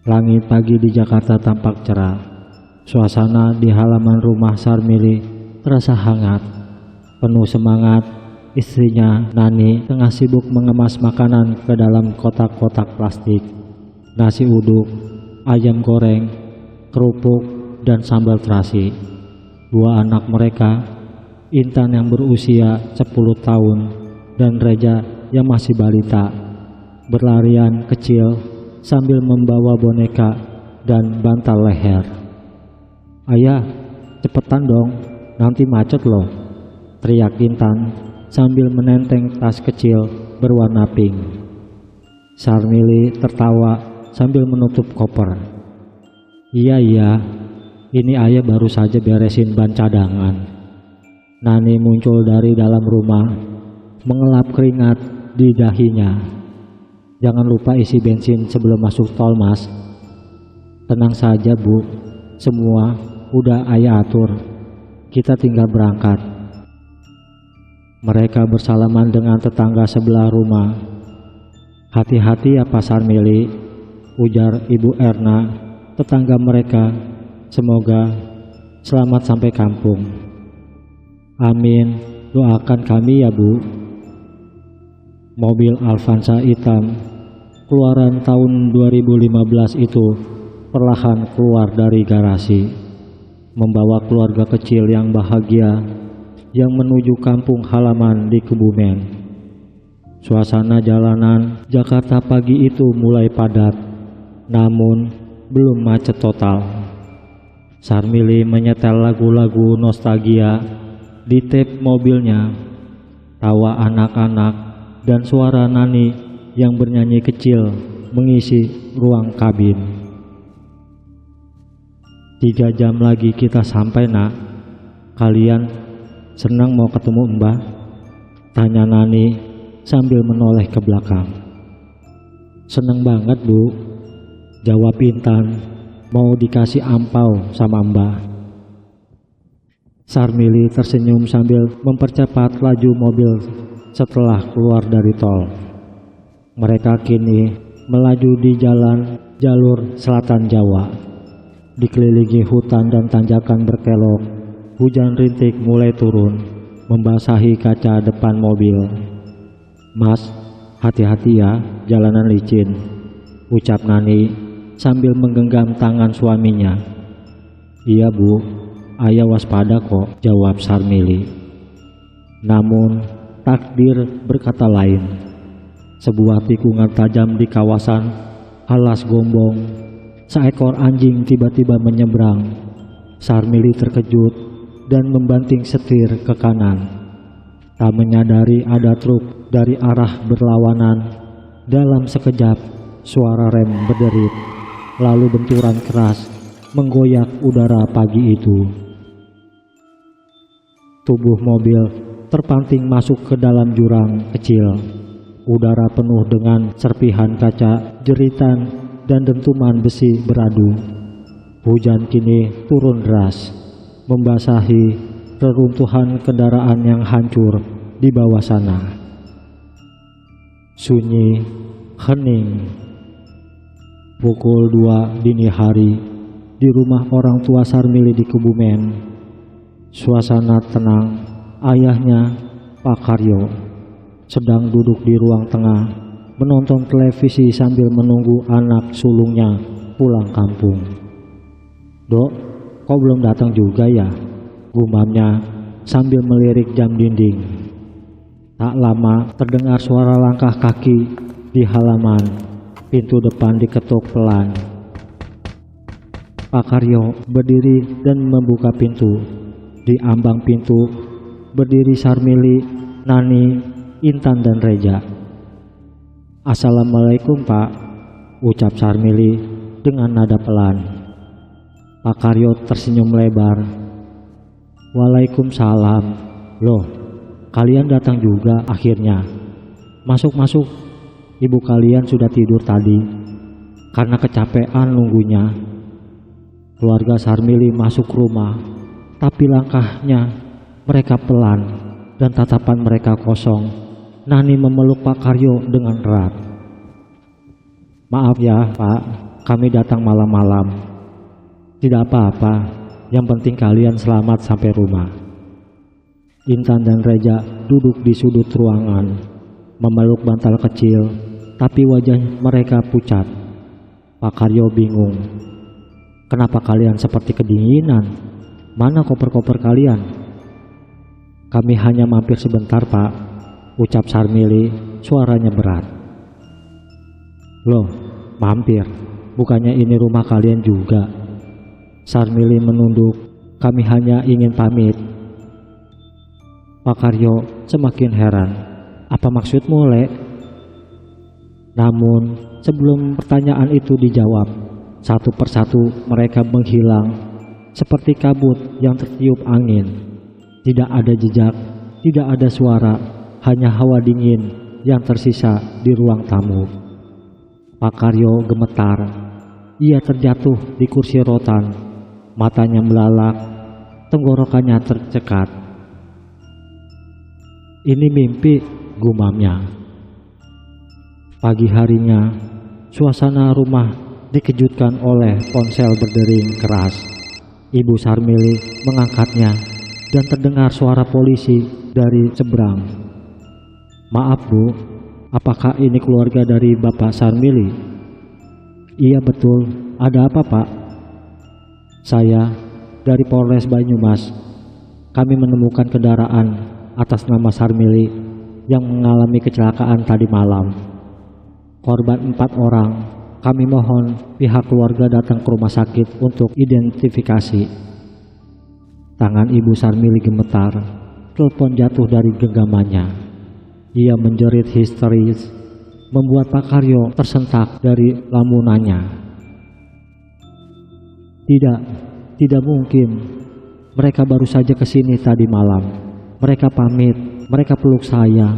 Langit pagi di Jakarta tampak cerah. Suasana di halaman rumah Sarmili terasa hangat. Penuh semangat, istrinya Nani tengah sibuk mengemas makanan ke dalam kotak-kotak plastik. Nasi uduk, ayam goreng, kerupuk, dan sambal terasi. Dua anak mereka, Intan yang berusia 10 tahun dan Reja yang masih balita, berlarian kecil sambil membawa boneka dan bantal leher. "Ayah, cepetan dong, nanti macet loh," teriak Intan sambil menenteng tas kecil berwarna pink. Sarmili tertawa sambil menutup koper. Iya, ini ayah baru saja beresin ban cadangan." Nani muncul dari dalam rumah, mengelap keringat di dahinya. "Jangan lupa isi bensin sebelum masuk tol, Mas." "Tenang saja, Bu. Semua udah ayah atur. Kita tinggal berangkat." Mereka bersalaman dengan tetangga sebelah rumah. "Hati-hati ya Pak Sarmili," ujar Ibu Erna, tetangga mereka. "Semoga selamat sampai kampung." "Amin, doakan kami ya Bu." Mobil Avanza hitam keluaran tahun 2015 itu perlahan keluar dari garasi, membawa keluarga kecil yang bahagia yang menuju kampung halaman di Kebumen. Suasana jalanan Jakarta pagi itu mulai padat, namun belum macet total. Sarmili menyetel lagu-lagu nostalgia di tap mobilnya. Tawa anak-anak dan suara Nani yang bernyanyi kecil mengisi ruang kabin. 3 jam lagi kita sampai, Nak. Kalian senang mau ketemu Mbah?" tanya Nani sambil menoleh ke belakang. "Seneng banget, Bu," jawab Intan, "mau dikasih ampau sama Mbah." Sarmili tersenyum sambil mempercepat laju mobil setelah keluar dari tol. Mereka kini melaju di jalan jalur selatan Jawa. Dikelilingi hutan dan tanjakan berkelok, hujan rintik mulai turun, membasahi kaca depan mobil. "Mas, hati-hati ya, jalanan licin," ucap Nani sambil menggenggam tangan suaminya. "Iya Bu, ayah waspada kok," jawab Sarmili. Namun takdir berkata lain. Sebuah tikungan tajam di kawasan Alas Gombong, seekor anjing tiba-tiba menyeberang. Sarmili terkejut dan membanting setir ke kanan. Tak menyadari ada truk dari arah berlawanan. Dalam sekejap, suara rem berderit, lalu benturan keras menggoyak udara pagi itu. Tubuh mobil terpanting masuk ke dalam jurang kecil. Udara penuh dengan serpihan kaca, jeritan, dan dentuman besi beradu. Hujan kini turun deras, membasahi reruntuhan kendaraan yang hancur di bawah sana. Sunyi, hening. Pukul 2 dini hari di rumah orang tua Sarmili di Kebumen. Suasana tenang. Ayahnya, Pak Karyo, sedang duduk di ruang tengah menonton televisi sambil menunggu anak sulungnya pulang kampung. "Dok, kok belum datang juga ya?" gumamnya sambil melirik jam dinding. Tak lama terdengar suara langkah kaki di halaman. Pintu depan diketuk pelan. Pak Karyo berdiri dan membuka pintu. Di ambang pintu berdiri Sarmili, Nani, Intan dan Reja. "Assalamualaikum Pak," ucap Sarmili dengan nada pelan. Pak Karyo tersenyum lebar. "Waalaikumsalam. Loh, kalian datang juga akhirnya. Masuk. Ibu kalian sudah tidur tadi karena kecapean nunggunya." Keluarga Sarmili masuk rumah, tapi langkahnya mereka pelan dan tatapan mereka kosong. Nani memeluk Pak Karyo dengan erat. "Maaf ya Pak, kami datang malam-malam." "Tidak apa-apa, yang penting kalian selamat sampai rumah." Intan dan Reja duduk di sudut ruangan, memeluk bantal kecil, tapi wajah mereka pucat. Pak Karyo bingung. "Kenapa kalian seperti kedinginan? Mana koper-koper kalian?" "Kami hanya mampir sebentar Pak," ucap Sarmili, suaranya berat. "Loh, mampir? Bukannya ini rumah kalian juga?" Sarmili menunduk. "Kami hanya ingin pamit." Pak Karyo semakin heran. "Apa maksudmu, Lek?" Namun sebelum pertanyaan itu dijawab, satu persatu mereka menghilang seperti kabut yang tertiup angin. Tidak ada jejak, tidak ada suara, hanya hawa dingin yang tersisa di ruang tamu. Pak Karyo gemetar. Ia terjatuh di kursi rotan, matanya melalak, tenggorokannya tercekat. "Ini mimpi," gumamnya. Pagi harinya, suasana rumah dikejutkan oleh ponsel berdering keras. Ibu Sarmili mengangkatnya dan terdengar suara polisi dari seberang. "Maaf Bu, apakah ini keluarga dari Bapak Sarmili?" "Iya betul, ada apa Pak?" "Saya dari Polres Banyumas. Kami menemukan kendaraan atas nama Sarmili yang mengalami kecelakaan tadi malam. Korban 4 orang. Kami mohon pihak keluarga datang ke rumah sakit untuk identifikasi." Tangan Ibu Sarmili gemetar. Telepon jatuh dari genggamannya. Ia menjerit histeris, membuat Pak Karyo tersentak dari lamunannya. Tidak mungkin. Mereka baru saja ke sini tadi malam. Mereka pamit, mereka peluk saya.